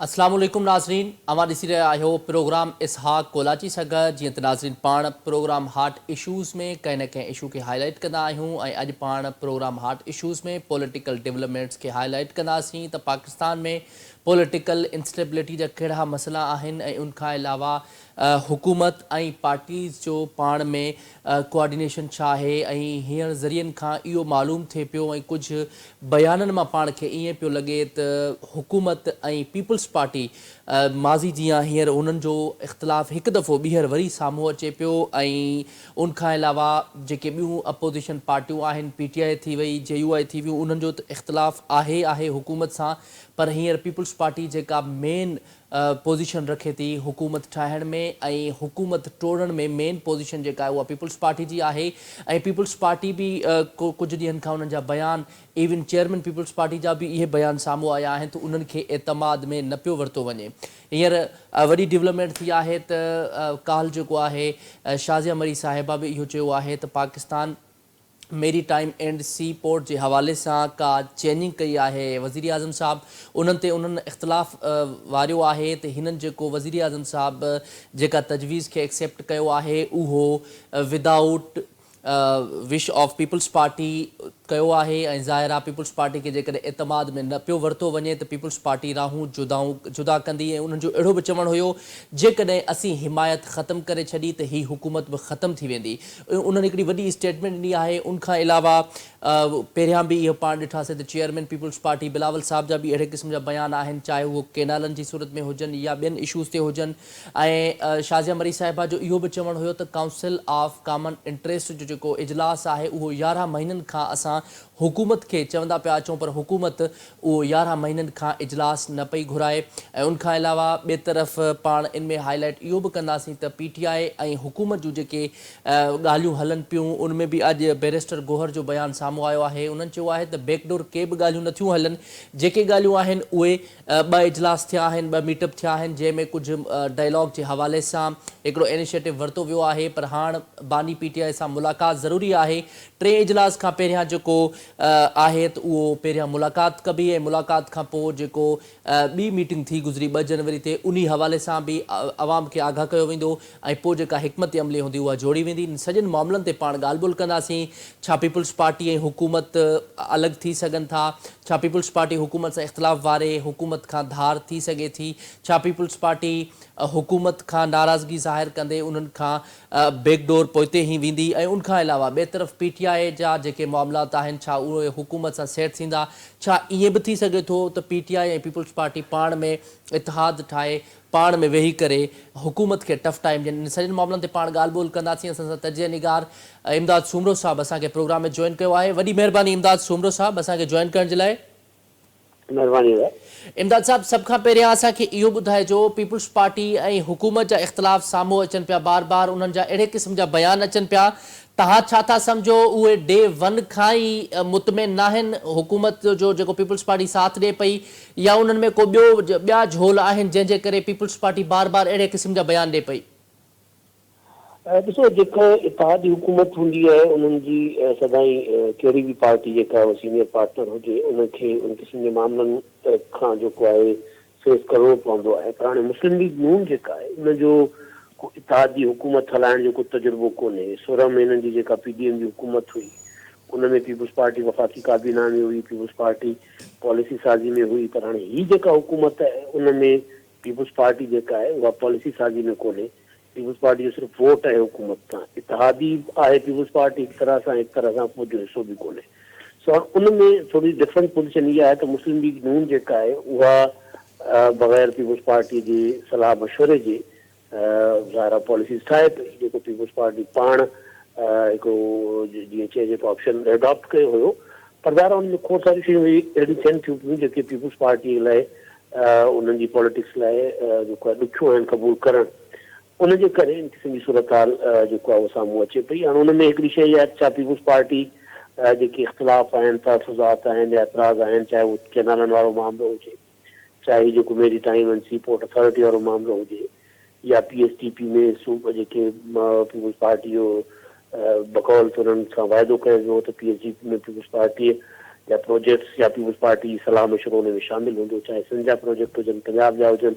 अस्सलाम वालेकुम नाज़रीन, अवां ॾिसी रहिया आहियो प्रोग्राम इसहाक कोलाची सां गॾु। जीअं त नाज़रीन पाण प्रोग्राम हाट इशूज़ में कंहिं न कंहिं इशू खे हाईलाइट कंदा आहियूं ऐं अॼु पाण प्रोग्राम हाट इशूज़ में पॉलिटिकल डेवलपमेंट्स खे हाईलाइट कंदासीं त पाकिस्तान में पॉलिटिकल इंस्टेबिलिटी जा कहिड़ा मसइला आहिनि ऐं उनखां अलावा हुकूमत ऐं पार्टीज़ जो पाण में कोऑर्डिनेशन छा आहे ऐं हींअर ज़रियनि खां इहो मालूम थिए पियो ऐं कुझु बयाननि मां पाण खे ईअं पियो लॻे त हुकूमत ऐं पीपल्स पार्टी माज़ी जीअं हींअर उन्हनि जो इख़्तिलाफ़ हिकु दफ़ो ॿीहर वरी साम्हूं अचे पियो ऐं उनखां अलावा जेके ॿियूं अपोज़िशन पार्टियूं आहिनि PTI थी वई JUI थी वियूं उन्हनि जो त इख़्तिलाफ़ आहे हुकूमत सां, पर हींअर पीपल्स पार्टी जेका मेन पोज़ीशन रखे थी हुकूमत ठाहिण में ऐं हुकूमत टोड़ण में मेन पोज़ीशन जेका आहे उहा पीपल्स पार्टी जी आहे। ऐं पीपल्स पार्टी बि कुझु ॾींहंनि खां उन्हनि जा बयान इवन चेयरमैन पीपल्स पार्टी जा बि इहे बयान साम्हूं आया आहिनि त उन्हनि खे एतमाद में न पियो वरितो वञे। हींअर वॾी डेवलपमेंट थी आहे त काल जेको आहे शाज़िया मरी साहिबा बि इहो चयो आहे त पाकिस्तान मेरी टाइम एंड सी पोर्ट जे हवाले सां का चेंजिंग कई आहे वज़ीर आज़म साहब उन्हनि इख़्तिलाफ़ वारियो आहे त हिननि जेको वज़ीर आज़म साहब जेका तजवीज़ खे एक्सेप्ट कयो आहे उहो without wish of peoples party कयो आहे ऐं ज़ाहिर आहे पीपल्स पार्टी खे जेकॾहिं एतमाद में न पियो वरितो वञे त पीपल्स पार्टी राहूं जुदा कंदी ऐं उन्हनि जो अहिड़ो बि चवणु हुयो जेकॾहिं असीं हिमायत ख़तमु करे छॾी त हीअ हुकूमत बि ख़तमु थी वेंदी। उन्हनि हिकिड़ी वॾी स्टेटमेंट ॾिनी आहे। उनखां अलावा पहिरियां बि इहो पाण ॾिठासीं त चेयरमैन पीपल्स पार्टी बिलावल साहब जा बि अहिड़े क़िस्म जा बयान आहिनि, चाहे उहो केनालनि जी सूरत में हुजनि या ॿियनि इशूज़ ते हुजनि। ऐं शाज़िया मरी साहिबा जो इहो बि चवणु हुयो त काउंसिल ऑफ कॉमन इंट्रस्ट जो जेको इजलास आहे उहो 11 महीननि खां असां हुकूमत खे चवंदा पिया अचूं, पर हुकूमत उहो 11 महीननि खां इजलास न पई घुराए। ऐं उनखां अलावा ॿिए तरफ़ पाण इन में हाईलाइट इहो बि कंदासीं त PTI ऐं हुकूमत जूं जेके ॻाल्हियूं हलनि पियूं उनमें बि अॼु बैरिस्टर गोहर जो बयानु साम्हूं आयो आहे। उन्हनि चयो आहे त बैकडोर के बि ॻाल्हियूं नथियूं हलनि, जेके ॻाल्हियूं आहिनि उहे 2 इजलास थिया आहिनि, 2 मीटअप थिया आहिनि जंहिंमें कुझु डायलॉग जे हवाले सां हिकिड़ो इनिशिएटिव वरितो वियो आहे, पर हाणे बानी PTI सां मुलाक़ात ज़रूरी आहे। 3 इजलास खां पहिरियां जेको आहे त उहो पहिरियां मुलाक़ात कबी ऐं मुलाक़ात खां पोइ जेको ॿी मीटिंग थी गुज़री 2 जनवरी ते उन हवाले सां बि आवाम खे आगाह कयो वेंदो ऐं पोइ जेका हिकमत अमली हूंदी उहा जोड़ी वेंदी। इन सॼनि मामलनि ते पाण ॻाल्हि ॿोल कंदासीं। छा पीपल्स पार्टी ऐं हुकूमत अलॻि थी सघनि था? छा पीपल्स पार्टी हुकूमत सां इख़्तिलाफ़ वारे हुकूमत खां धार थी सघे थी? छा पीपल्स पार्टी हुकूमत खां नाराज़गी ज़ाहिर कंदे उन्हनि खां बैकडोर पोइते ई वेंदी? ऐं उनखां अलावा ॿिए तरफ़ PTI जा जेके मामलात आहिनि छा उहे हुकूमत सां सेट थींदा? छा ईअं बि थी सघे थो त PTI ऐं पीपल्स पार्टी पाण में इतिहाद ठाहे पाण में वेही करे हुकूमत खे टफ टाइम ॾियनि? इन सॼनि मामलनि ते पाण ॻाल्हि ॿोल कंदासीं। असां सां तजिया निगार इमदाद सूमरो साहब असांखे प्रोग्राम में जॉइन कयो आहे। वॾी महिरबानी इमदाद सूमरो साहब असांखे जॉइन करण जे लाइ। महिरबानी। इमदाद साहब सभ खां पहिरियां असांखे इहो ॿुधाइजो, पीपल्स पार्टी ऐं हुकूमत जा इख़्तिलाफ़ साम्हूं अचनि पिया, बार बार उन्हनि जा अहिड़े क़िस्म जा बयान अचनि पिया, तव्हां छा था सम्झो उहे डे 1 खां ई मुतमिन न आहिनि हुकूमत जो जेको पीपल्स पार्टी साथ ॾिए पई, या उन्हनि में को ॿिया झोल आहिनि जंहिंजे करे पीपल्स पार्टी बार बार अहिड़े क़िस्म जा बयान ॾिए पई? ॾिसो, जेका इतिहादी हुकूमत हूंदी आहे उन्हनि जी सदाई कहिड़ी बि पार्टी जेका सीनियर पार्टनर हुजे उनखे उन क़िस्म जे मामलनि खां जेको आहे फेस करिणो पवंदो आहे। पर हाणे मुस्लिम लीग नून जेका आहे उनजो को इतिहादी हुकूमत हलाइण जो को तजुर्बो कोन्हे। 16 महीननि जी जेका PDM जी हुकूमत हुई उनमें पीपल्स पार्टी वफ़ाक़ी काबीना में हुई, पीपल्स पार्टी पॉलिसी साज़ी में हुई, पर हाणे हीअ जेका हुकूमत आहे उनमें पीपल्स पार्टी जेका आहे उहा पॉलिसी साज़ी में कोन्हे। पीपल्स पार्टी जो सिर्फ़ु वोट आहे हुकूमत सां, इतिहादी आहे पीपल्स पार्टी हिकु तरह सां पोइ जो हिसो बि कोन्हे। सो उनमें थोरी डिफरेंट पोज़ीशन इहा आहे त मुस्लिम लीग नून जेका आहे उहा बग़ैर पीपल्स पार्टी जी सलाह मशवरे जे ज़ाहिर पॉलिसीज़ ठाहे पई, जेको पीपल्स पार्टी पाण हिकिड़ो जीअं चइजे त ऑप्शन एडॉप्ट कयो हुयो। पर ज़ाहिर उनमें खोड़ सारियूं शयूं अहिड़ियूं थियनि थियूं पियूं जेके पीपल्स पार्टी लाइ उन्हनि जी पॉलिटिक्स लाइ जेको आहे ॾुखियो आहिनि क़बूल करणु। उनजे करे इन क़िस्म जी सूरत हाल जेको आहे उहो साम्हूं अचे पई। हाणे उनमें हिकिड़ी शइ आहे, छा पीपल्स पार्टी जेके इख़्तिलाफ़ आहिनि, तहफ़ुज़ात आहिनि या एतिराज़ आहिनि, चाहे उहो केनालनि वारो मामिलो हुजे, चाहे जेको maritime and sea port authority वारो मामिलो हुजे, या PSTP में जेके पीपल्स पार्टी जो बकौल उन्हनि सां वाइदो कयो वियो त PSTP में पीपल्स पार्टीअ या प्रोजेक्ट्स या पीपल्स पार्टी सलाह मशवरो उन में शामिल हूंदो, चाहे सिंध जा प्रोजेक्ट हुजनि, पंजाब जा हुजनि,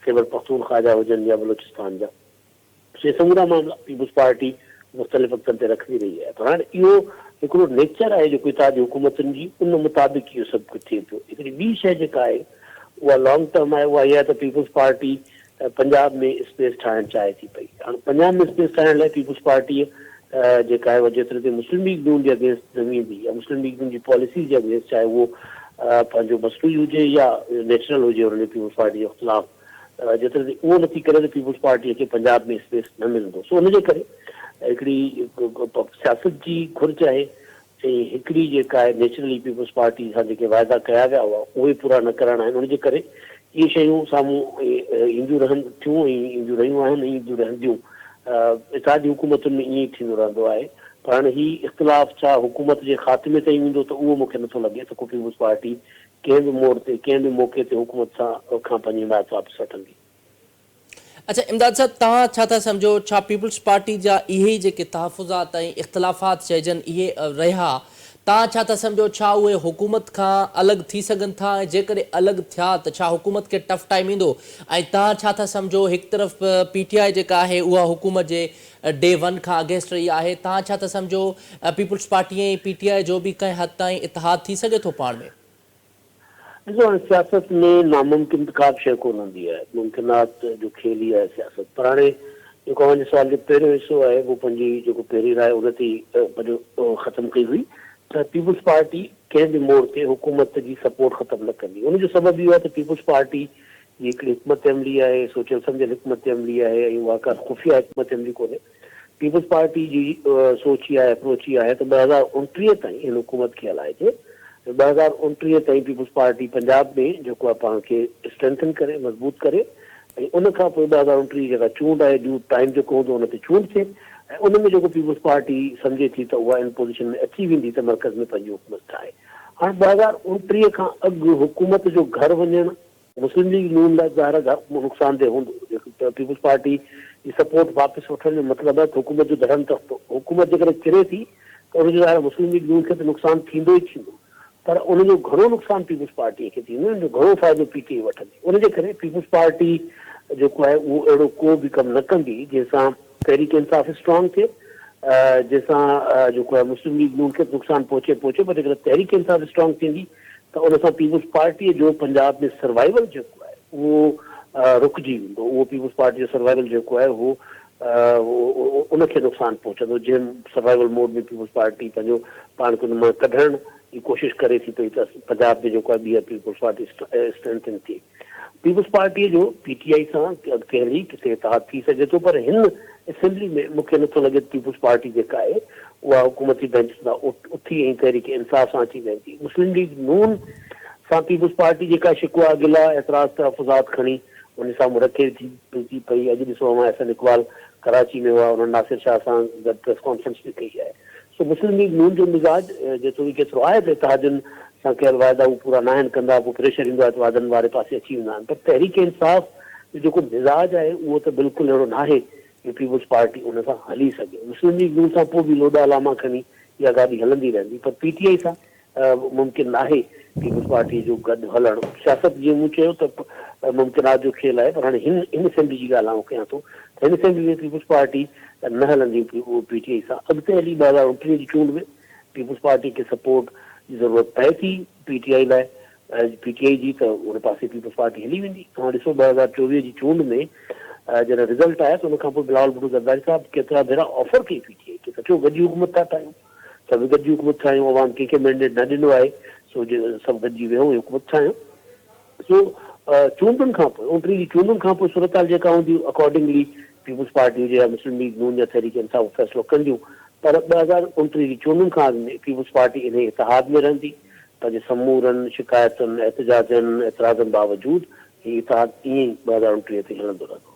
खैबर पख्तूनख्वा जा हुजनि या बलोचिस्तान जा। ये समूरा मामला पीपल्स पार्टी मुख़्तलिफ़ वक़्तनि ते रखंदी रही आहे। पर हाणे इहो हिकिड़ो नेचर आहे जेको हितां जी हुकूमतुनि जी, उन मुताबिक़ इहो सभु कुझु थिए पियो। हिकिड़ी ॿी शइ जेका आहे उहा लॉन्ग टर्म आहे, उहा इहा आहे त पीपल्स पार्टी पंजाब में स्पेस ठाहिणु चाहे थी पई। हाणे पंजाब में स्पेस ठाहिण लाइ पीपल्स पार्टीअ जेका आहे उहा जेतिरे ते मुस्लिम लीग नून जे अगेंस्ट वेंदी या मुस्लिम लीग नून जी पॉलिसी जे अगेंस्ट, चाहे उहो पंहिंजो मसनूई हुजे या नेचुरल हुजे, हुन पीपल्स पार्टी जे ख़िलाफ़ जेतिरे ते उहो नथी करे त पीपल्स पार्टीअ खे पंजाब में स्पेस न मिलंदो। सो हुनजे करे हिकिड़ी सियासत जी घुर्ज आहे ऐं हिकिड़ी जेका आहे नेचुरली पीपल्स पार्टी सां जेके वाइदा कया विया हुआ उहे पूरा न करणा आहिनि। उनजे करे इहे शयूं साम्हूं ईंदियूं रहनि थियूं ऐं ईंदियूं रहियूं आहिनि ऐं ईंदियूं रहंदियूं। हितां जी हुकूमतुनि में ईअं ई थींदो रहंदो आहे। पर हाणे ही इख़्तिलाफ़ छा हुकूमत जे ख़ात्मे ताईं वेंदो त उहो मूंखे नथो लॻे त को पीपल्स पार्टी कंहिं बि मोड़ ते कंहिं बि मौक़े ते हुकूमत खां पंहिंजी हिमायत वापसि वठंदी। अच्छा इमदाद साहब, तव्हां छा था सम्झो, छा पीपल्स पार्टी जा इहे जेके तहफ़ुज़ात ऐं इख़्तिलाफ़ात चइजनि इहे रहिया, तव्हां छा था सम्झो, छा उहे हुकूमत खां अलॻि थी सघनि था? ऐं जेकॾहिं अलॻि थिया त छा हुकूमत खे टफ टाइम ईंदो? ऐं तव्हां छा था सम्झो, हिकु तरफ़ PTI जेका आहे उहा हुकूमत जे डे वन खां अगेंस्ट रही आहे, तव्हां छा था सम्झो पीपल्स पार्टी ऐं PTI जो बि कंहिं हद ताईं इतिहाद थी सघे थो पाण में? ॾिसो, हाणे सियासत में नामुमकिन का बि शइ कोन हूंदी आहे, मुमकिनात जो खेल ई आहे सियासत। पर हाणे जेको मुंहिंजे सुवाल जो पहिरियों हिसो आहे उहो पंहिंजी जेको पहिरीं राय उन ते पंहिंजो ख़तमु कई हुई त पीपल्स पार्टी कंहिं बि मोड़ ते हुकूमत जी सपोर्ट ख़तमु न कंदी। उनजो सबबु इहो आहे त पीपल्स पार्टी जी हिकिड़ी हिकमत अमली आहे, सोचियल सम्झियल हिकमत अमली आहे ऐं उहा का ख़ुफ़िया हिकमत अमली कोन्हे। पीपल्स पार्टी जी सोच ई आहे, अप्रोच ई आहे त 2029 ताईं हिन हुकूमत खे हलाइजे। 2029 ताईं पीपल्स पार्टी पंजाब में जेको आहे पाण खे स्ट्रेंथन करे, मज़बूत करे ऐं उन खां पोइ 2029 जेका चूंड आहे, ड्यू टाइम जेको हूंदो हुन ते चूंड थिए ऐं उन में जेको पीपल्स पार्टी सम्झे थी त उहा इन पोज़ीशन में अची वेंदी त मर्कज़ में पंहिंजी हुकूमत ठाहे। हाणे 2029 खां अॻु हुकूमत जो घर वञणु मुस्लिम लीग नून लाइ ज़ाहिर नुक़सानदेह हूंदो। जेको पीपल्स पार्टी जी सपोर्ट वापसि वठण जो मतिलबु आहे त हुकूमत जो धरम तख़्तो, हुकूमत जेकॾहिं किरे थी त उनजो ज़ाहिर मुस्लिम लीग नून खे त नुक़सानु थींदो ई थींदो, पर उनजो घणो नुक़सानु पीपल्स पार्टीअ खे थींदो, उनजो घणो फ़ाइदो PTI वठंदी। उनजे करे पीपल्स पार्टी जेको आहे उहो अहिड़ो को बि कमु न कंदी जंहिंसां तहरीक इंसाफ़ स्ट्रॉन्ग थिए, जंहिंसां जेको आहे मुस्लिम लीग नून खे नुक़सानु पहुचे। पर जेकॾहिं तहरीक इंसाफ़ स्ट्रॉन्ग थींदी त उन सां पीपल्स पार्टीअ जो पंजाब में सर्वाइवल जेको आहे उहो रुकिजी वेंदो। उहो पीपल्स पार्टी जो सर्वाइवल जेको आहे उहो उनखे नुक़सानु पहुचंदो। जंहिं सर्वाइवल मोड में पीपल्स पार्टी पंहिंजो पाण खे उन मां कढण जी कोशिशि करे थी पई त पंजाब में जेको आहे ॿीहर पीपल्स पार्टी स्ट्रेंथन थिए। पीपल्स पार्टीअ जो PTI सां कहिड़ी किथे इतिहाद थी सघे थो, पर हिन असेंबली में मूंखे नथो लॻे पीपल्स पार्टी जेका आहे उहा हुकूमती बेंच सां उथी ऐं तहरीक इंसाफ़ सां अची वेंदी। मुस्लिम लीग नून सां पीपल्स पार्टी जेका शिकवा गिला एतिराज़ तहफ़ुज़ात खणी उन साम्हूं रखे थी पई। अॼु ॾिसो मां अहसन इक़बाल कराची में हुआ, उन्हनि नासिर शाह सां गॾु प्रेस कॉन्फ्रेंस बि कई आहे। सो मुस्लिम लीग नून जो मिज़ाज जेतिरो केतिरो आहे त इतिहादनि सां कयल वाइदा उहे पूरा न आहिनि कंदा, पोइ प्रेशर ईंदो आहे त वाइदनि वारे पासे अची वेंदा आहिनि। पर तहरीक इंसाफ़ जो जेको मिज़ाज आहे उहो त बिल्कुलु अहिड़ो न आहे कि पीपल्स पार्टी उन सां हली सघे। मुस्लिम लीग नून सां पोइ बि लोॾा लामा खणी इहा गाॾी हलंदी रहंदी, पर PTI सां मुमकिन आहे पीपल्स पार्टी जो गॾु हलणु। सियासत जीअं मूं चयो त मुमकिनात जो खेल आहे, पर हाणे हिन असेंबली जी ॻाल्हि आउं कयां थो त हिन असेंबली में पीपल्स पार्टी न हलंदी PTI सां। अॻिते हली 2029 जी चूंड में पीपल्स पार्टी खे सपोर्ट जी ज़रूरत पए थी PTI लाइ, PTI जी, त उन पासे पीपल्स पार्टी हली वेंदी। तव्हां ॾिसो 2024 जी चूंड में जॾहिं रिज़ल्ट आया त उन खां पोइ बिलावल भुट्टो ज़रदारी साहिबु केतिरा भेरा ऑफर कई PTI खे त चयो गॾिजी हुकूमत था ठाहियूं, सभु गॾिजी हुकूमत ठाहियूं, अवाम कंहिंखे मैंडेट न ॾिनो आहे, सो सभु गॾिजी वियूं हुकूमत ठाहियूं। सो चूंडुनि खां पोइ 29 जी चूंडुनि खां पोइ सूरत हाल जेका हूंदी अकॉर्डिंगली पीपल्स पार्टी हुजे या मुस्लिम लीग नून या तहरीक इंसाफ़ फ़ैसिलो कंदियूं। पर 2029 जी चूंडुनि खां अॻु में पीपल्स पार्टी इन इतिहाद में रहंदी, पंहिंजे समूरनि शिकायतुनि एहतजाजनि एतिराज़नि बावजूदि हीउ इतिहाद ईअं ई 2029 ते हलंदो रहंदो।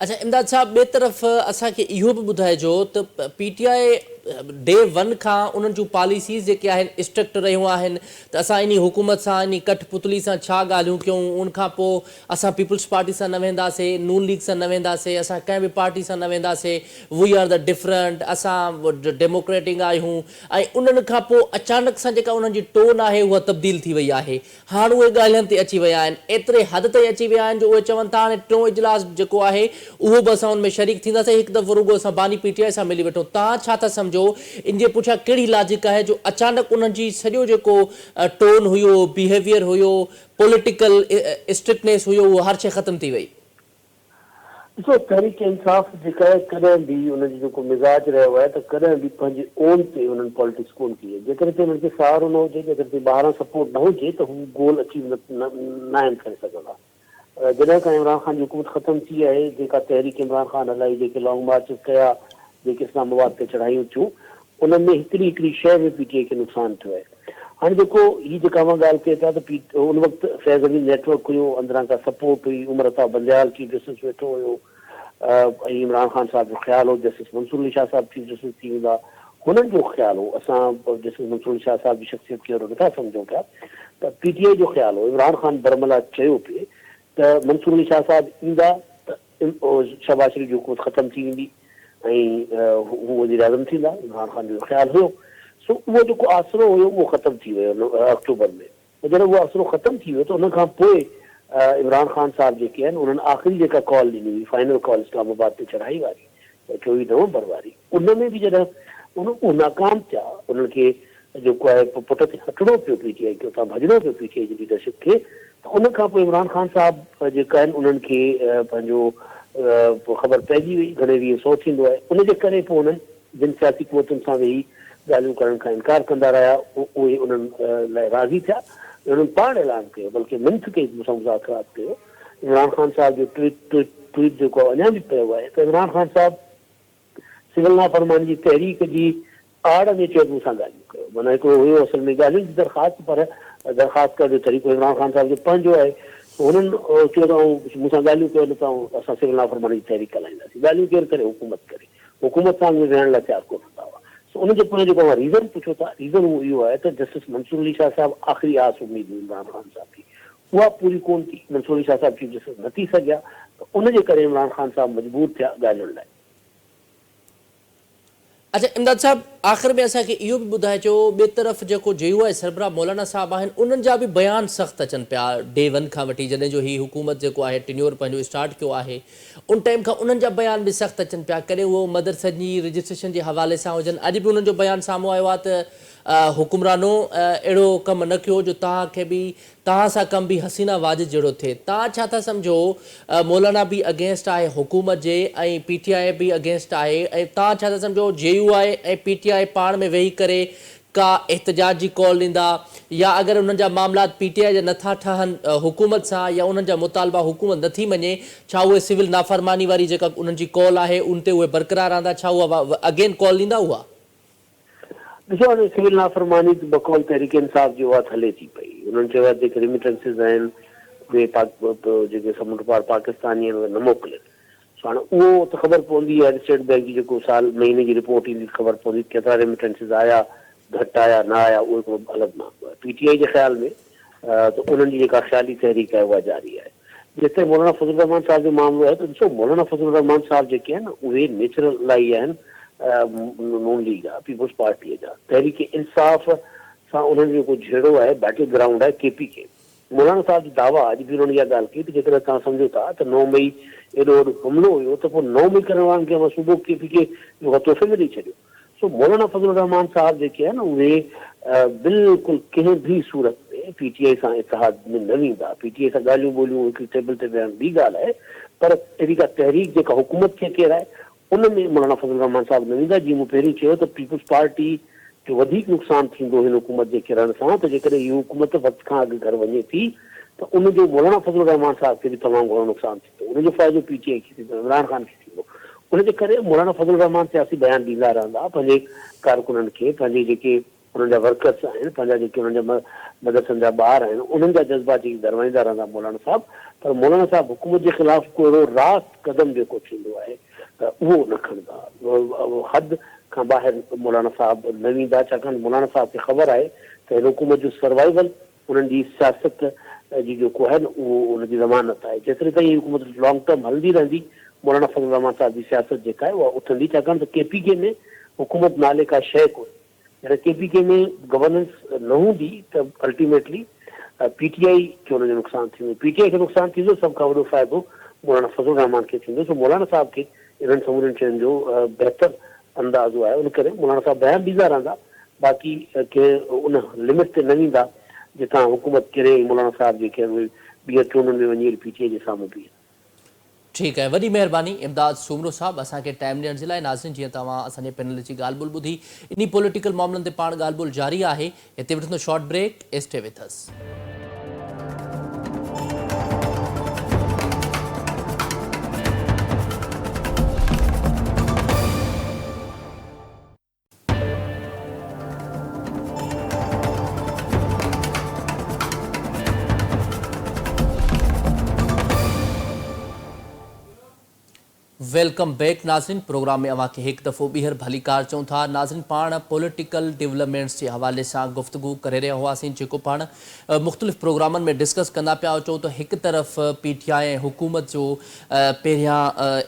अच्छा इमदाद साहब, ॿिए तरफ़ असांखे इहो बि ॿुधाइजो त PTI डे वन खां उन्हनि जूं पॉलिसीज़ जेके आहिनि स्ट्रिक्ट रहियूं आहिनि त असां इन हुकूमत सां इन कठपुतली सां छा ॻाल्हियूं कयूं, उनखां पोइ असां पीपल्स पार्टी सां न वेंदासीं, नून लीग सां न वेंदासीं, असां कंहिं बि पार्टी सां न वेंदासीं, वी आर द डिफरेंट, असां डेमोक्रेटिक आहियूं। ऐं उन्हनि खां पोइ अचानक सां जेका उन्हनि जी टोन आहे उहा तब्दील थी वई आहे। हाणे उहे ॻाल्हियुनि ते अची विया आहिनि, एतिरे हद ताईं अची विया आहिनि जो उहे चवनि था हाणे टियों इजलास जेको आहे उहो बि असां उन में शरीक थींदासीं, हिकु दफ़ो रुगो असां बानी पीटीआई सां मिली वठूं। तव्हां छा था सम्झो इन जे पुठियां कहिड़ी लॉजिक आहे जो अचानक उन्हनि जी सॼो जेको टोन हुयो, बिहेवियर हुयो, पॉलिटिकल स्ट्रिक्टनेस हुयो, उहो हर शइ ख़तम थी वई? ॾिसो, तहरीक इंसाफ़ जेका आहे कॾहिं बि उनजो जेको मिज़ाज रहियो आहे त कॾहिं बि पंहिंजे ओन ते उन्हनि पॉलिटिक्स कोन कई आहे। जेकर ते उन्हनि खे सहारो न हुजे, जेकर ते ॿाहिरां सपोर्ट न हुजे त हू गोल अचीव न आहिनि करे सघंदा। जॾहिं खां इमरान ख़ान जी हुकूमत ख़तमु थी आहे, जेका तहरीक इमरान ख़ान हलाई, जेके लॉन्ग मार्चिस कया, जेके इस्लामाबाद ते चढ़ायूं थियूं, उन्हनि में हिकिड़ी शइ में पीटीआई खे नुक़सानु थियो आहे। हाणे जेको हीअ जेका मां ॻाल्हि कई था त उन वक़्तु फैज़ अली नेटवर्क हुयो, अंदरां खां सपोर्ट हुई, उमर अता बंदयाल चीफ जस्टिस वेठो हुयो, ऐं इमरान ख़ान साहब जो ख़्यालु हो जस्टिस मंसूर अली शाह साहब चीफ जस्टिस थी वेंदा। हुननि जो ख़्यालु हो, असां जस्टिस मंसूर अली शाह साहब जी शख़्सियत खे नथा सम्झूं पिया, त पीटीआई जो ख़्यालु हो, इमरान ख़ान बरमला चयो पिए त मंसूर अली शाह साहब ईंदा त शहबाज शरीफ़ जी हुकूमत ख़तमु थी वेंदी ऐं हू वज़ीर आज़म थींदा। इमरान ख़ान जो ख़्यालु हुयो। सो उहो जेको आसिरो हुयो उहो ख़तमु थी वियो अक्टूबर में। जॾहिं उहो आसिरो ख़तमु थी वियो त उन खां पोइ इमरान ख़ान साहब जेके आहिनि उन्हनि आख़िरी जेका कॉल ॾिनी हुई, फाइनल कॉल इस्लामाबाद ते चढ़ाई वारी, 24 नवंबर वारी, उन में बि जॾहिं उहे नाकाम थिया, उन्हनि खे जेको आहे पुट ते हटिणो पियो पीटीआई खे, उतां भॼणो पियो पीटीआई जी लीडरशिप खे, त उन खां पोइ इमरान ख़ान साहब जेका आहिनि उन्हनि खे पंहिंजो ख़बर पइजी वई घणे वीह सौ थींदो आहे। उनजे करे पोइ उन्हनि जिन सियासी क़ुवतुनि सां वेही ॻाल्हियूं करण खां इनकार कंदा रहिया, उहे उन्हनि लाइ राज़ी थिया। उन्हनि पाण ऐलान कयो, बल्कि मिंथ कई, मूंसां मुज़ाकरात कयो। इमरान ख़ान साहब जो ट्वीट जेको अञा बि पियो आहे त इमरान ख़ान साहब सिविल नाफ़रमानी जी तहरीक जी आड़ में चयो मूंसां ॻाल्हियूं कयो। माना हिकिड़ो हुयो असल में ॻाल्हियुनि जी दरख़्वास्त, पर दरख़्वास्त करण जो तरीक़ो इमरान ख़ान साहब जो पंहिंजो आहे। हुननि चयो त मूंसां ॻाल्हियूं कयो न त असां सिविल नाफ़रमानी जी तहरीक हलाईंदासीं। ॻाल्हियूं केरु करे? हुकूमत सां विहण लाइ तयारु कोन हूंदा हुआ। उनजे पोइ जेको आहे रीज़न पुछो था, रीज़न इहो आहे त जस्टिस मंसूर अली शाह साहब आख़िरी आस उमेद हुई इमरान ख़ान साहब की, उहा पूरी कोन थी। मंसूर अली शाह साहब चीफ जस्टिस न थी सघिया, त उनजे करे इमरान ख़ान साहब मजबूर थिया ॻाल्हियुनि लाइ। अच्छा इमदाद साहब, आख़िर में असांखे इहो बि ॿुधाइजो, ॿिए तरफ़ जेको JUI सरबराह मौलाना साहब आहिनि, उन्हनि जा बि बयान सख़्तु अचनि पिया डे वन खां वठी, जॾहिं जो हीअ हुकूमत जेको आहे टिन्योर पंहिंजो स्टार्ट कयो आहे, उन टाइम खां उन्हनि जा बयान बि सख़्तु अचनि पिया। कॾहिं उहो मदरसनि जी रजिस्ट्रेशन जे हवाले सां हुजनि, अॼु बि उन्हनि जो बयानु साम्हूं आयो आहे त हुकुमरानो अहिड़ो कमु न कयो जो तव्हांखे बि, तव्हां सां कमु बि हसीना वाजिद जहिड़ो थिए। तव्हां छा था सम्झो, मौलाना बि अगेंस्ट आहे हुकूमत जे ऐं PTI बि अगेंस्ट आहे, ऐं तव्हां छा था सम्झो JUI ऐं PTI पाण में वेही करे का एहतजाज जी कॉल ॾींदा, या अगरि उन्हनि जा मामलात PTI जा नथा ठहनि हुकूमत सां, या उन्हनि जा मुतालबा हुकूमत नथी मञे, छा उहे सिविल नाफ़रमानी वारी जेका उन्हनि जी कॉल आहे उन ते उहे बरक़रार रहंदा? छा उहा अगेन कॉल ॾींदा? उहा ॾिसो, हाणे सिविल नाफ़रमानी बकौल तहरीक इंसाफ़ जी उहा हले थी पई। उन्हनि चयो आहे जेके रिमिटेंसिस आहिनि उहे जेके समुंड पार पाकिस्तानी आहिनि उहे न मोकिलनि। हाणे उहो त ख़बर पवंदी आहे, स्टेट बैंक जी जेको साल महीने जी रिपोर्ट ईंदी ख़बर पवंदी केतिरा रिमिटेंसिस आया, घटि आया, न आया, उहो हिकिड़ो अलॻि मामलो आहे। PTI जे ख़्याल में त उन्हनि जी जेका ख़्याली तहरीक आहे उहा जारी आहे। जेतिरे मौलाना फज़लुर रहमान साहब जो मामिलो आहे, त ॾिसो मौलाना फज़लुर रहमान साहब जेके आहिनि उहे नेचुरल इलाही आहिनि नून लीग आहे, पीपल्स पार्टीअ जा। तहरीक इंसाफ़ सां उन्हनि जो जेको जहिड़ो आहे बैटल ग्राउंड आहे KPK। मौलाना साहब जी दावा अॼु बि उन्हनि इहा ॻाल्हि कई त जेकॾहिं तव्हां सम्झो था त 9 मई एॾो वॾो हमलो हुयो त पोइ 9 मई करण वारनि खे असां सुबुह KPK जो हथोफ़े में ॾेई छॾियो। सो मौलाना फज़लुर रहमान साहब जेके आहिनि उहे बिल्कुलु कंहिं बि सूरत में PTI सां इतिहाद में न वेंदा। PTI सां ॻाल्हियूं ॿोलियूं हिकिड़ी टेबल ते विहण ॿी ॻाल्हि आहे, पर अहिड़ी का तहरीक जेका हुकूमत खे केराए उन में मौलाना फज़लुर रहमान साहब न वेंदा। जीअं मूं पहिरीं चयो त पीपल्स पार्टी जो वधीक नुक़सानु थींदो हिन हुकूमत जे किरण सां, त जेकॾहिं हीअ हुकूमत वक़्त खां अॻु घर वञे थी त उनजो मौलाना फज़लुर रहमान साहब खे बि तमामु घणो नुक़सानु थींदो। उनजो फ़ाइदो PTI खे थींदो, इमरान ख़ान खे थींदो। उनजे करे मौलाना फज़लुर रहमान सियासी बयान ॾींदा रहंदा पंहिंजे कारकुननि खे, पंहिंजे जेके उन्हनि जा वर्कर्स आहिनि, पंहिंजा जेके उन्हनि जा मदरसनि जा ॿार आहिनि, उन्हनि जा जज़्बात जेके दरवाईंदा रहंदा मौलाना साहब। पर मौलाना साहब हुकूमत जे ख़िलाफ़ को अहिड़ो रास्त क़दम जेको थींदो आहे त उहो न खणंदा। हद खां ॿाहिरि मौलाना साहब न वेंदा, छाकाणि मौलाना साहब खे ख़बर आहे त हिन हुकूमत जो सर्वाइवल उन्हनि जी सियासत जी जेको आहे न उहो उनजी ज़मानत आहे। जेतिरे ताईं हुकूमत लॉन्ग टर्म हलंदी रहंदी, मौलाना फज़ल रहमान साहब जी सियासत जेका आहे उहा उथंदी, छाकाणि त KPK में हुकूमत नाले का शइ कोन्हे। जॾहिं KPK में गवर्नेंस न हूंदी त अल्टीमेटली PTI खे हुनजो नुक़सानु थींदो। PTI खे नुक़सानु थींदो, सभ खां वॾो फ़ाइदो मौलाना फज़ल रहमान खे थींदो। सो मौलाना साहब खे इन्हनि समूरनि शयुनि जो बहितर अंदाज़ो आहे, उन करे मौलाना साहब ॿाहिरि बीज़ा रहंदा, बाक़ी के उन लिमिट ते न वेंदा जितां हुकूमत करे मौलाना साहब जेके आहिनि उहे ॿीहर चूंडुनि में वञी PTI जे साम्हूं बीहे। ठीकु आहे, वॾी महिरबानी इमदाद सूमरो साहब असांखे टाइम ॾियण जे लाइ। नाज़रीन, जीअं तव्हां असांजे पैनल जी ॻाल्हि ॿोल ॿुधी, इन पॉलिटिकल मामलनि ते पाण ॻाल्हि ॿोल जारी आहे। हिते वठंदो short break, stay with us. Welcome back नाज़रीन, प्रोग्राम में अवां खे हिकु दफ़ो ॿीहर भली कार चऊं था। नाज़रीन, पाण पॉलिटिकल डेवलपमेंट्स जे हवाले सां गुफ़्तगू करे रहिया हुआसीं, जेको पाण मुख़्तलिफ़ प्रोग्रामनि में डिस्कस कंदा पिया अचूं त हिकु तरफ़ PTI हुकूमत जो पहिरियां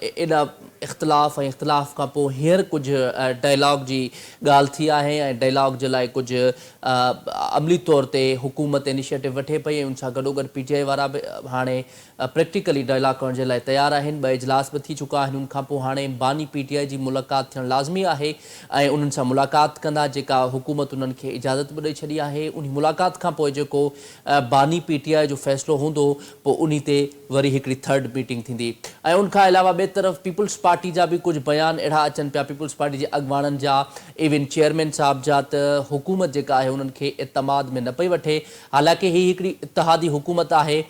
एॾा इख़्तिलाफ़ ऐं इख़्तिलाफ़ खां पोइ हींअर कुझु डायलॉग जी ॻाल्हि थी आहे ऐं डायलॉग जे लाइ कुझु अमली तौर ते हुकूमत इनिशिएटिव वठे पई ऐं उन सां गॾोगॾु PTI वारा बि हाणे प्रैक्टिकली डायलॉग करण जे लाइ तयारु आहिनि। 2 इजलास बि थी चुका आहिनि। उनखां पोइ हाणे बानी PTI जी मुलाक़ात थियणु लाज़मी आहे ऐं उन्हनि सां मुलाक़ात कंदा, जेका हुकूमत उन्हनि खे इजाज़त बि ॾेई छॾी आहे। उन मुलाक़ात खां पोइ जेको बानी PTI जो फ़ैसिलो हूंदो, पोइ उन ते वरी हिकिड़ी थर्ड मीटिंग थींदी। ऐं उनखां अलावा ॿिए तरफ़ पीपल्स पार्टी जा बि कुझु बयान अहिड़ा अचनि पिया, पीपल्स पार्टी जे अॻुवाणनि जा, इवन चेयरमैन साहब जा, त हुकूमत जेका आहे उन्हनि खे इतमाद में न पई वठे। हालांकि ही हिकिड़ी इतिहादी हुकूमत आहे,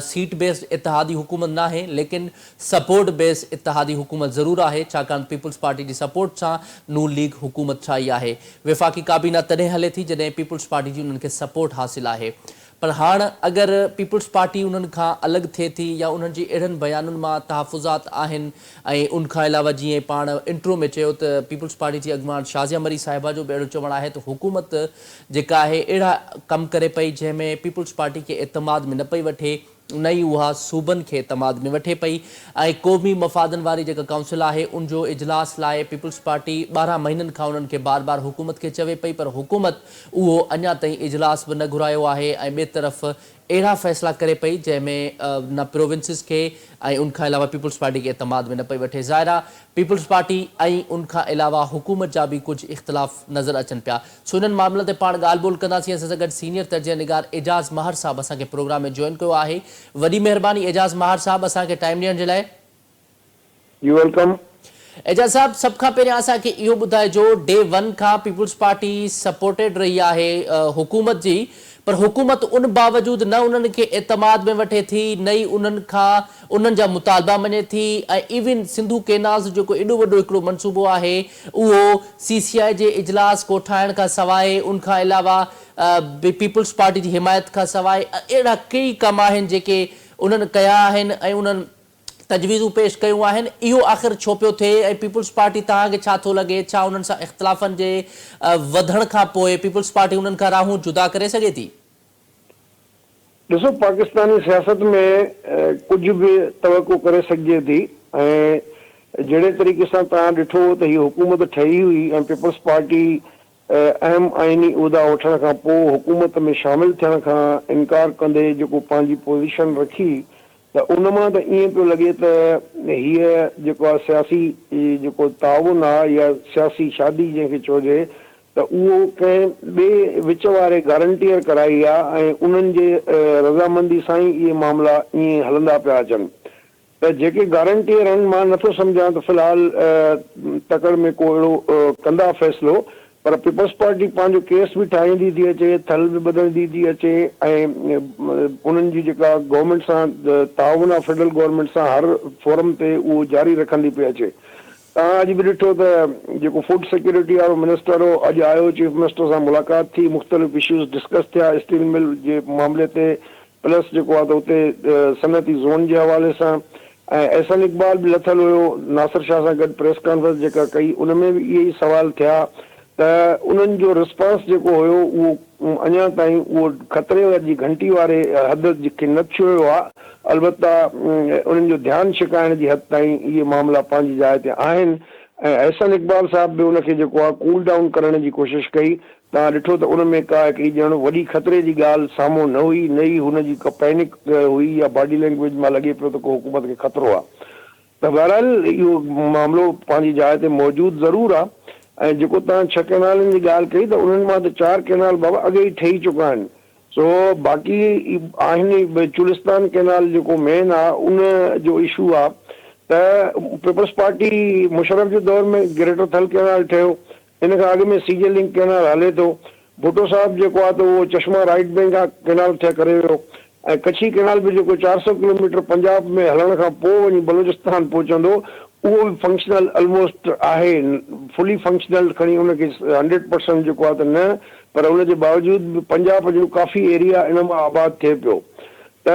सीट बेस्ड इतिहादी हुकूमत न आहे, लेकिन सपोर्ट बेस्ड इतिहादी हुकूमत ज़रूरु आहे, छाकाणि पीपल्स पार्टी जी सपोर्ट सां नून लीग हुकूमत ठाही आहे। वफ़ाक़ी काबीना तॾहिं हले थी जॾहिं पीपल्स पार्टी जी उन्हनि खे सपोर्ट हासिलु आहे। पर हाणे अगरि पीपल्स पार्टी उन्हनि खां अलॻि थिए थी या उन्हनि जी अहिड़नि बयाननि मां तहफ़ुज़ात आहिनि ऐं उनखां अलावा जीअं पाण इंट्रो में चयो त पीपल्स पार्टी जी अॻुवान शाज़िया मरी साहिबा जो बि अहिड़ो चवणु आहे त हुकूमत जेका आहे अहिड़ा कमु करे पई जंहिंमें पीपल्स पार्टी खे एतमाद में न पई वठे, न ई उहा सूबनि खे एतमाद में वठे पई। ऐं क़ौमी मफ़ादनि वारी जेका काउंसिल आहे उनजो इजलास लाइ पीपल्स पार्टी 12 महीननि खां उन्हनि खे बार बार हुकूमत खे चवे पई, पर हुकूमत उहो अञा ताईं इजलास बि न घुरायो आहे ऐं ॿिए तरफ़ अहिड़ा फ़ैसिला करे पई जंहिंमें न प्रोविंसिस खे ऐं उनखां अलावा पीपल्स पार्टी खे एतमाद में न पई वठे। ज़ाहिरा पीपल्स पार्टी ऐं उनखां अलावा हुकूमत जा बि कुझु इख़्तिलाफ़ नज़र अचनि पिया। सो इन्हनि मामलनि ते पाण ॻाल्हि ॿोल कंदासीं। असां सां गॾु सीनियर तर्जह निगार एजाज़ महर साहब असांखे प्रोग्राम में जॉइन कयो आहे। वॾी महिरबानी एजाज़ महर साहब असांखे टाइम ॾियण जे लाइ। U welcome. एजाज़ साहब, सभ खां पहिरियां असांखे इहो ॿुधाइजो, डे 1 खां पीपल्स पार्टी सपोर्टेड रही आहे हुकूमत जी, पर हुकूमत उन बावजूद न उन्हनि खे एतमाद में वठे थी, न ई उन्हनि खां उन्हनि जा मुतालबा मञे थी ऐं इवन सिंधु केनाल जेको एॾो वॾो हिकिड़ो मनसूबो आहे उहो CCI जे इजलास कोठाइण खां सवाइ, उनखां अलावा पीपल्स पार्टी जी हिमायत खां सवाइ अहिड़ा कई कम आहिनि जेके उन्हनि कया आहिनि ऐं उन्हनि तजवीज़ूं पेश कयूं आहिनि। इहो आख़िर छो पियो थिए ऐं पीपल्स पार्टी तव्हांखे छा थो लॻे, छा उन्हनि सां इख़्तिलाफ़नि जे वधण खां पोइ पीपल्स पार्टी उन्हनि खां राहूं जुदा करे सघे थी? ॾिसो, पाकिस्तानी सियासत में कुझु बि तवक़ो करे सघिजे थी ऐं जहिड़े तरीक़े सां तव्हां ॾिठो त हीअ हुकूमत ठही हुई ऐं पीपल्स पार्टी अहम आइनी उहिदा वठण खां पोइ हुकूमत में शामिल थियण खां इनकार कंदे जेको पंहिंजी पोज़ीशन रखी, त उन मां त ईअं पियो लॻे त हीअ जेको आहे सियासी जेको ताउन आहे या सियासी शादी जंहिंखे चइजे, त उहो कंहिं ॿिए विच वारे गारंटीअर कराई आहे ऐं उन्हनि जे रज़ामंदी सां ई इहे मामला ईअं हलंदा पिया अचनि। त जेके गारंटीअर आहिनि, मां नथो सम्झां त फ़िलहाल तकड़ में को अहिड़ो कंदा फ़ैसिलो, पर पीपल्स पार्टी पंहिंजो केस बि ठाहींदी थी अचे, थल बि बदलंदी थी अचे ऐं उन्हनि जी जेका गवर्नमेंट सां ताउन आहे फेडरल गवर्नमेंट सां हर फोरम ते उहो जारी रखंदी पई अचे। तव्हां अॼु बि ॾिठो त जेको फूड सिक्योरिटी वारो मिनिस्टर हो अॼु आयो, चीफ मिनिस्टर सां मुलाक़ात थी, मुख़्तलिफ़ इश्यूज़ डिस्कस थिया स्टील मिल जे मामले ते, प्लस जेको आहे त उते सनअती ज़ोन जे हवाले सां एहसन इकबाल भी लथल हुयो, नासिर शाह सां गॾु प्रेस कॉन्फ्रेंस जेका कई उन में भी इहे ई सवाल थिया त उन्हनि जो रिस्पॉन्स जेको हुयो उहो अञा ताईं उहो ख़तरे जी घंटी वारे हद खे न छुयो आहे। अलबत्ता उन्हनि जो ध्यानु छिकाइण जी हद ताईं इहे मामला पंहिंजी जाइ ते आहिनि ऐं एहसन इकबाल साहब बि उनखे जेको आहे कूल डाउन करण जी कोशिशि कई। तव्हां ॾिठो त उन में का हिकिड़ी ॼण वॾी ख़तरे जी ॻाल्हि साम्हूं न हुई, न ई हुनजी का पैनिक हुई या बॉडी लैंग्वेज मां लॻे पियो त को हुकूमत खे ख़तरो आहे। त बहरहाल इहो मामिलो पंहिंजी जाइ ते मौजूदु ज़रूरु आहे। ऐं जेको तव्हां 6 कैनालनि जी ॻाल्हि कई त उन्हनि मां त 4 कैनाल बाबा अॻे ई ठही चुका आहिनि। सो बाक़ी आहिनि चुलिस्तान कैनाल जेको मेन आहे उन जो इशू आहे त पीपल्स पार्टी मुशर्रफ जे दौर में ग्रेटर थल कैनाल ठहियो, इन खां अॻु में सीजे लिंक कैनाल हले थो। भुट्टो साहब जेको आहे त उहो चश्मा राइट बैंक आहे कैनाल ठहे करे वियो ऐं कच्छी कैनाल बि जेको 400 किलोमीटर पंजाब में हलण खां पोइ वञी बलूचिस्तान पहुचंदो उहो बि फंक्शनल ऑलमोस्ट आहे, फुली फंक्शनल खणी उनखे 100% जेको आहे त न, पर उनजे बावजूदि पंजाब जो काफ़ी एरिया इन मां आबाद थिए पियो। त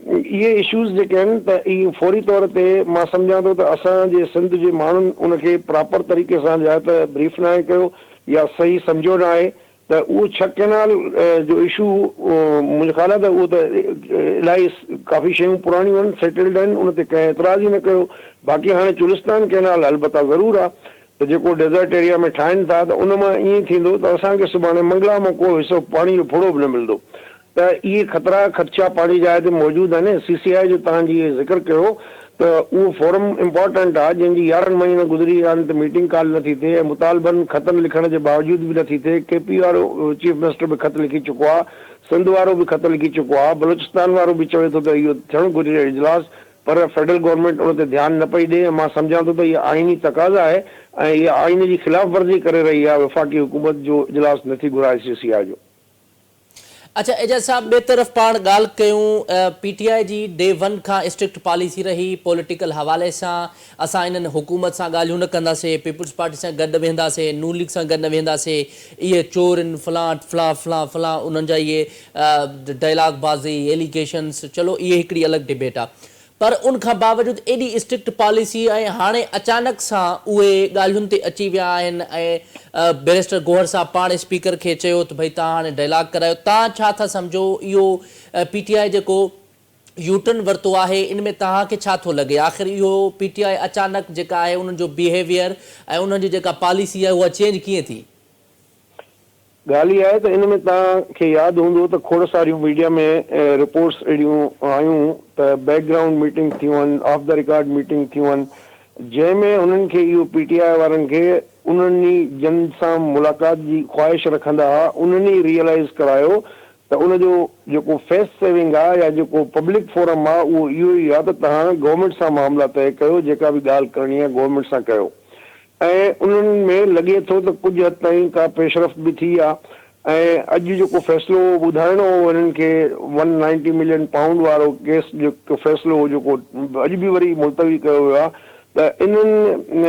इहे इशूज़ जेके आहिनि त इहे फौरी तौर ते मां सम्झां थो त असांजे सिंध जे माण्हुनि उनखे प्रॉपर तरीक़े सां या त ब्रीफ न आहे कयो या सही सम्झो न आहे। त उहो 6 कैनाल जो इशू मुंहिंजे ख़्याल आहे त उहो त इलाही काफ़ी शयूं पुराणियूं आहिनि, सेटल्ड आहिनि, उन ते कंहिं एतिराज़ ई न कयो। बाक़ी हाणे चुलिस्तान कैनाल अलबत्ता ज़रूरु आहे त जेको डेज़र्ट एरिया में ठाहिनि था त उन मां ईअं थींदो त असांखे सुभाणे मंगला मां को हिसो पाणी जो फुड़ो बि न मिलंदो। त इहे ख़तरा ख़दशा पंहिंजी जाइ ते मौजूदु आहिनि। CCI जो तव्हांजी ज़िक्र कयो त उहो फोरम इम्पॉर्टेंट आहे जंहिंजी 11 महीना गुज़री विया आहिनि त मीटिंग कॉल नथी थिए ऐं मुतालबनि ख़तनि लिखण जे बावजूदि बि नथी थिए। KP वारो चीफ मिनिस्टर बि ख़त लिखी चुको आहे, सिंध वारो बि ख़त लिखी चुको आहे, बलूचिस्तान वारो बि चवे थो त इहो थियणु घुरिजे इजलास, पर फेडरल गवर्नमेंट उन ते ध्यानु न पई ॾिए। मां सम्झां थो त इहा आइनी तक़ाज़ा आहे ऐं इहा आइन जी ख़िलाफ़ वर्ज़ी करे रही आहे वफ़ाक़ी हुकूमत जो इजलास नथी घुराए CCI जो। अच्छा एजाज साहब, ॿिए तरफ़ पाण ॻाल्हि कयूं PTI जी डे 1 खां स्ट्रिक्ट पॉलिसी रही, पॉलिटिकल हवाले सां असां इन्हनि हुकूमत सां ॻाल्हियूं न कंदासीं, पीपल्स पार्टी सां गॾु वेंदासीं, नून लीग सां गॾु न वेंदासीं, इहे चोर आहिनि, फलां उन्हनि जा इहे डायलॉग बाज़ी एलिगेशन्स, चलो इहे हिकिड़ी अलॻि डिबेट आहे। पर उन खां बावजूदि एॾी स्ट्रिक्ट पॉलिसी ऐं हाणे अचानक सां उहे ॻाल्हियुनि ते अची विया आहिनि ऐं बैरिस्टर गोहर साहब पाण स्पीकर खे चयो त भई तव्हां हाणे डायलॉग करायो। तव्हां छा था सम्झो इहो PTI जेको यूटर्न वरितो आहे इन में तव्हांखे छा थो लॻे? आख़िर इहो PTI अचानक जेका आहे उन्हनि जो बिहेवियर ऐं उन्हनि जी जेका पॉलिसी आहे उहा चेंज कीअं थी? ॻाल्हि इहा आहे त इन में तव्हांखे यादि हूंदो त खोड़ सारियूं मीडिया में रिपोर्ट्स अहिड़ियूं आयूं त बैकग्राउंड मीटिंग थियूं आहिनि, ऑफ द रिकॉर्ड मीटिंग थियूं आहिनि, जंहिंमें उन्हनि खे इहो PTI वारनि खे उन्हनि जन सां मुलाक़ात जी ख़्वाहिश रखंदा हुआ, उन्हनि रियलाइज़ करायो त उनजो जेको फेस सेविंग आहे या जेको पब्लिक फोरम आहे उहो इहो ई आहे त तव्हां गवर्नमेंट सां मामला तइ कयो, जेका बि ॻाल्हि करणी आहे गवर्नमेंट सां कयो। ऐं उन्हनि में लॻे थो त कुझु हद ताईं का पेशरफ़्त बि थी आहे। ऐं अॼु जेको फ़ैसिलो ॿुधाइणो हो उन्हनि खे 190 मिलियन पाउंड वारो केस जेको फ़ैसिलो हो जेको अॼु बि वरी मुलतवी कयो वियो आहे, त इन्हनि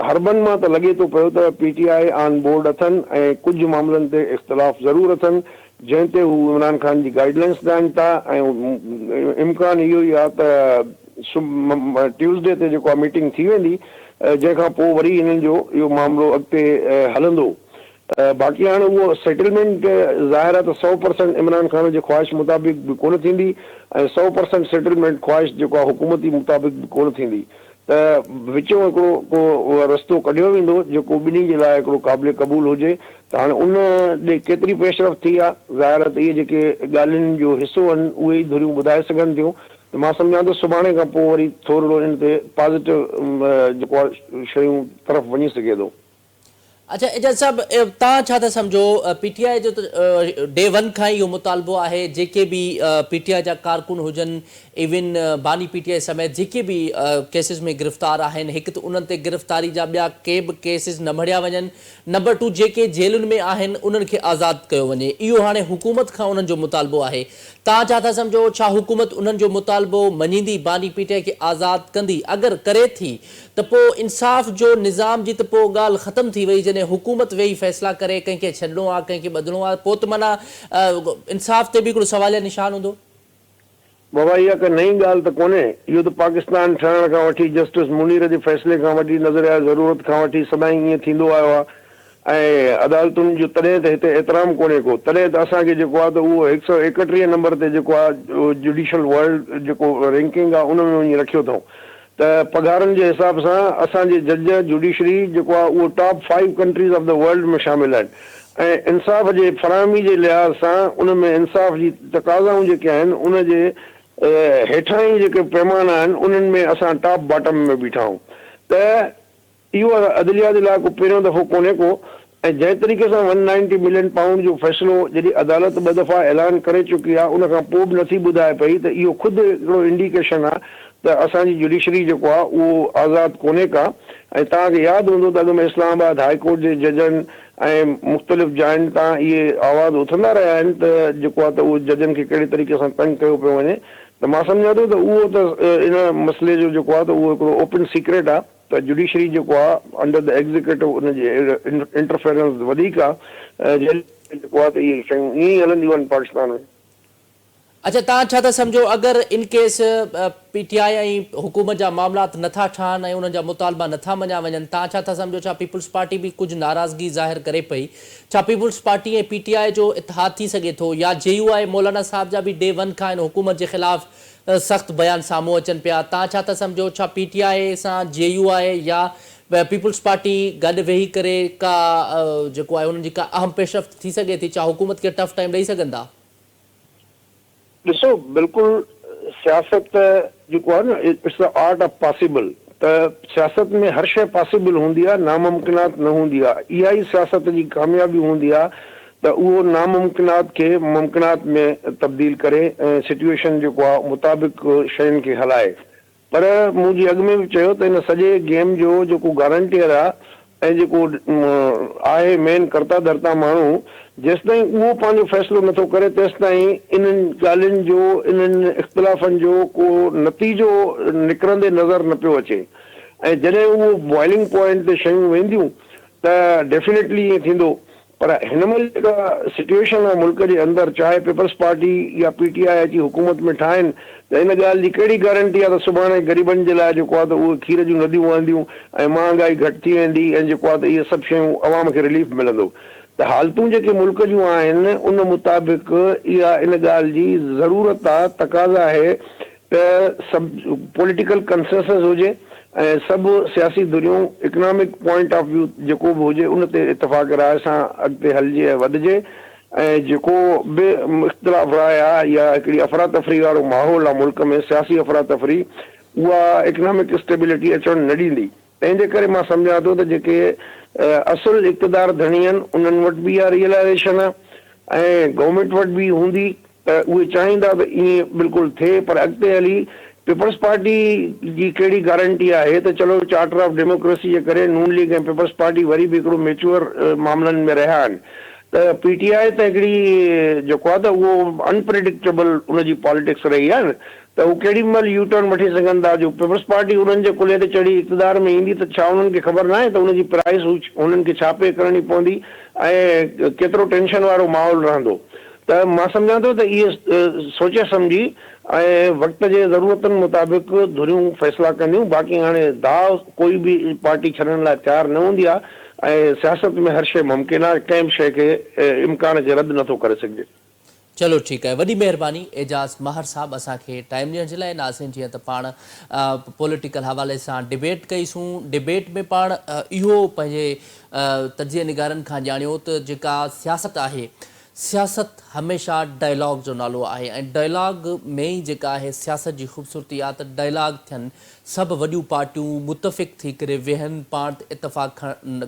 हरबनि मां त लॻे थो पियो त PTI ऑन बोर्ड अथनि ऐं कुझु मामलनि ते इख़्तिलाफ़ ज़रूरु अथनि जंहिं ते हू इमरान ख़ान जी गाइडलाइंस ॾियनि था। ऐं इम्कान इहो ई आहे त ट्यूज़डे ते जेको आहे मीटिंग थी वेंदी, जंहिंखां पोइ वरी इन्हनि जो इहो मामिलो अॻिते हलंदो। बाक़ी हाणे उहो सेटलमेंट ज़ाहिर आहे त 100% इमरान ख़ान जे ख़्वाहिश मुताबिक़ बि कोन थींदी ऐं 100% सेटलमेंट ख़्वाहिश जेको आहे हुकूमती मुताबिक़ बि कोन थींदी। त विचो हिकिड़ो को रस्तो कढियो वेंदो जेको ॿिन्ही जे लाइ हिकिड़ो क़ाबिल क़बूल हुजे। त हाणे उन ॾे केतिरी पेशरफ़्त थी आहे ज़ाहिर आहे त इहे जेके ॻाल्हियुनि जो हिसो आहिनि उहे ई धुरियूं ॿुधाए सघनि थियूं। त मां सम्झां थो सुभाणे खां पोइ वरी थोरो इन ते पॉज़िटिव जेको आहे शयूं तरफ़ वञी सघे थो। अच्छा एजाज साहब, तव्हां छा था सम्झो PTI जो डे 1 खां इहो मुतालबो आहे जेके बि PTI जा कारकुन हुजनि, इवन बानी PTI समेत जेके बि केसिस में गिरफ़्तार आहिनि, हिकु त उन्हनि ते गिरफ़्तारी जा ॿिया के बि केसिस न भरिया वञनि, नंबर 2 जेके जेलुनि में आहिनि उन्हनि खे आज़ादु कयो वञे, इहो हाणे हुकूमत खां उन्हनि जो मुतालबो आहे। तव्हां छा था सम्झो, छा हुकूमत उन्हनि जो मुतालबो मञींदी, बानी PTI खे आज़ादु कंदी? अगरि करे थी त पोइ इंसाफ़ जो निज़ाम जी त पोइ ॻाल्हि ख़तमु थी वई, जॾहिं हुकूमत वेही फ़ैसिला करे कंहिंखे छॾिणो आहे कंहिंखे ॿधणो आहे, पोइ त माना इंसाफ़ ते बि हिकिड़ो सवालिया निशान हूंदो। बाबा इहा का नई ॻाल्हि त कोन्हे, इहो त पाकिस्तान ठहण खां वठी जस्टिस मुनीर जे फ़ैसिले खां वठी नज़रिया ज़रूरत खां वठी सदाईं ईअं थींदो आयो आहे ऐं अदालतुनि जो तॾहिं त हिते एतिराम कोन्हे को, तॾहिं त असांखे जेको आहे त उहो 131 नंबर ते जेको आहे जुडिशल वर्ल्ड जेको रैंकिंग आहे उन में वञी रखियो अथऊं त पघारनि जे हिसाब सां असांजे जज जुडिशरी जेको आहे उहो top 5 countries of the world में शामिल आहिनि ऐं इंसाफ़ जे फराहमी जे लिहाज़ सां उन में इंसाफ़ जी तक़ाज़ाऊं जेके आहिनि उन जे हेठां ई जेके पैमाना आहिनि उन्हनि में असां टॉप बॉटम में बीठा आहियूं त इहो अदलिया जे लाइ को पहिरियों दफ़ो कोन्हे को। ऐं जंहिं तरीक़े सां 190 मिलियन पाउंड जो फ़ैसिलो जॾहिं अदालत 2 दफ़ा ऐलान करे चुकी आहे उन खां पोइ बि नथी ॿुधाए पई त इहो ख़ुदि हिकिड़ो इंडिकेशन आहे त असांजी जुडिशरी जेको आहे उहो आज़ादु कोन्हे का। ऐं तव्हांखे यादि हूंदो त अॻु में इस्लामाबाद हाई कोर्ट जे जजनि ऐं मुख़्तलिफ़ जायुनि तां इहे आवाज़ उथंदा रहिया आहिनि त जेको आहे त उहो जजनि खे कहिड़े तरीक़े सां तंग कयो पियो वञे, त मां सम्झां थो त उहो त इन मसइले जो जेको आहे त उहो हिकिड़ो ओपन सीक्रेट आहे त जुडिशरी जेको आहे अंडर द एग्ज़िक्यूटिव उनजी इंटरफेरेंस वधीक आहे जेको आहे त इहे शयूं ईअं ई हलंदियूं आहिनि पाकिस्तान में। अच्छा, तव्हां छा था सम्झो अगरि इन केस PTI ऐं हुकूमत जा मामलात नथा ठहनि ऐं उन्हनि जा मुतालबा नथा मञा वञनि, तव्हां छा था सम्झो छा पीपुल्स पार्टी बि कुझु नाराज़गी ज़ाहिर करे पई? छा पीपुल्स पार्टी ऐं PTI जो इतिहाद थी सघे थो या JUI मौलाना साहब जा बि डे 1 खां हुकूमत जे ख़िलाफ़ सख़्त बयान साम्हूं अचनि पिया? तव्हां छा था सम्झो छा PTI सां JUI या पीपुल्स पार्टी गॾु वेही करे का जेको आहे उन्हनि जी का अहम पेशरफ़्त थी सघे थी? छा हुकूमत खे टफ टाइम ॾेई सघंदा? ॾिसो बिल्कुलु सियासत जेको आहे न it's the art of possible, त सियासत में हर शइ पॉसिबल हूंदी आहे, नामुमकिनात न हूंदी आहे। इहा ई सियासत जी कामयाबी हूंदी आहे त उहो नामुमकिनात खे मुमकिनात में तब्दील करे ऐं सिचुएशन जेको आहे मुताबिक़ शयुनि खे हलाए। पर मूं जी अॻु में बि चयो त इन सॼे गेम जो जेको गारंटियर आहे ऐं जेको आहे मेन कर्ता धर्ता माण्हू, जेसिताईं उहो पंहिंजो फ़ैसिलो नथो करे तेसिताईं इन्हनि ॻाल्हियुनि जो इन्हनि इख़्तिलाफ़नि जो को नतीजो निकिरंदे नज़र न पियो अचे। ऐं जॾहिं उहो बॉइलिंग पॉइंट ते शयूं वेंदियूं त डेफिनेटली ईअं थींदो। पर हिन महिल जेका सिचुएशन आहे मुल्क जे अंदरि, चाहे पीपल्स पार्टी या PTI अची हुकूमत में ठाहिनि त इन ॻाल्हि जी कहिड़ी गारंटी आहे त सुभाणे ग़रीबनि जे लाइ जेको आहे त उहे खीर जूं नदियूं वहंदियूं ऐं महांगाई घटि थी वेंदी ऐं जेको आहे त इहे सभु शयूं अवाम खे रिलीफ मिलंदो। त हालतूं जेके मुल्क जूं आहिनि उन मुताबिक़ इहा इन ॻाल्हि जी ज़रूरत आहे, तक़ाज़ा आहे त सभु पॉलिटिकल कंसेंसस हुजे ऐं सभु सियासी दुनियूं इकनॉमिक पॉइंट ऑफ व्यू जेको बि हुजे उन ते इतफ़ाक़ राय सां अॻिते हलिजे ऐं वधिजे। ऐं जेको बि इख़्तिलाफ़ राय आहे या हिकिड़ी अफ़रा तफ़री वारो माहौल आहे मुल्क में, सियासी अफ़रा तफ़री, उहा इकनॉमिक स्टेबिलिटी अचणु न ॾींदी। तंहिंजे करे मां सम्झां थो त जेके असुल इक़्तिदार धणी आहिनि उन्हनि वटि बि इहा रियलाइज़ेशन आहे ऐं गवर्नमेंट वटि बि हूंदी त उहे चाहींदा त ईअं बिल्कुलु थिए। पर अॻिते हली पीपल्स पार्टी जी कहिड़ी गारंटी आहे त चलो चार्टर ऑफ डेमोक्रेसी जे करे नून लीग ऐं पीपल्स पार्टी वरी बि हिकिड़ो मेच्योर मामलनि में रहिया आहिनि, त PTI त हिकिड़ी जेको आहे त उहो अनप्रिडिक्टेबल उनजी पॉलिटिक्स रही आहे न, त उहो केॾी महिल यू टर्न वठी सघनि था। जो पीपल्स पार्टी उन्हनि जे कुल्हे ते चढ़ी इक़्तिदार में ईंदी त छा उन्हनि खे ख़बर न आहे त उनजी प्राइस उन्हनि खे छा पे करणी पवंदी ऐं केतिरो टेंशन वारो माहौल रहंदो। त मां सम्झां थो त इहे सोचे सम्झी ऐं वक़्त जे ज़रूरतनि मुताबिक़ धुरियूं फ़ैसिला कंदियूं। बाक़ी हाणे दाव कोई बि पार्टी छॾण लाइ तयारु न हूंदी आहे ऐं सियासत में हर शइ मुमकिन आहे, कंहिं बि शइ खे इम्कान खे रद्द नथो करे सघिजे। चलो ठीकु आहे, वॾी महिरबानी एजाज़ महर साहब असांखे टाइम ॾियण जे लाइ। नाज़रीन, जीअं त पाण पॉलिटिकल हवाले सां डिबेट कईसूं, डिबेट में पाण इहो पंहिंजे तजिए निगारनि खां ॼाणियो त जेका सियासत आहे, सियासत हमेशह डायलॉग जो नालो आहे ऐं डायलॉग में ई जेका आहे सियासत जी ख़ूबसूरती आहे त डायलॉग थियनि, सभु वॾियूं पार्टियूं मुतफ़िक़ थी करे वेहनि, पाण इतफ़ाक़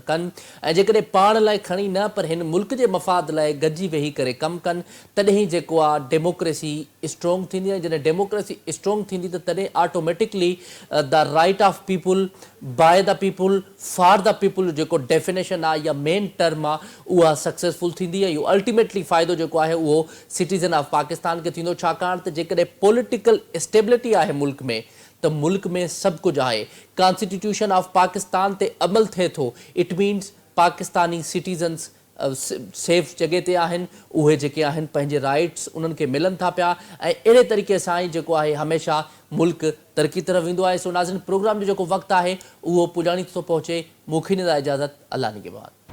कनि ऐं जेकॾहिं पाण लाइ खणी न पर हिन मुल्क जे मफ़ाद लाइ गॾिजी वेही करे कमु कनि, तॾहिं जेको आहे डेमोक्रेसी स्ट्रॉन्ग थींदी आहे। जॾहिं डेमोक्रेसी स्ट्रॉन्ग थींदी त तॾहिं automatically the right of people by the people for the people जेको डेफिनेशन आहे या मेन टर्म आहे उहा सक्सेसफुल थींदी आहे। इहो अल्टीमेटली फ़ाइदो जेको आहे उहो सिटीज़न ऑफ पाकिस्तान खे थींदो, छाकाणि त जेकॾहिं पॉलिटिकल स्टेबिलिटी आहे मुल्क में त मुल्क में सभु कुझु आहे। कॉन्स्टिट्यूशन ऑफ पाकिस्तान ते अमल थिए थो, it means Pakistani citizens safe जगह ते आहिनि उहे जेके आहिनि पंहिंजे राइट्स उन्हनि खे मिलनि था पिया ऐं अहिड़े तरीक़े सां ई जेको आहे हमेशह मुल्क तरक़ी तरफ़ वेंदो आहे। सो नाज़रीन प्रोग्राम जो जेको वक़्तु आहे उहो पुॼाणी थो पहुचे। मूंखे ॾींदा इजाज़त। अल्लाह निगहबान।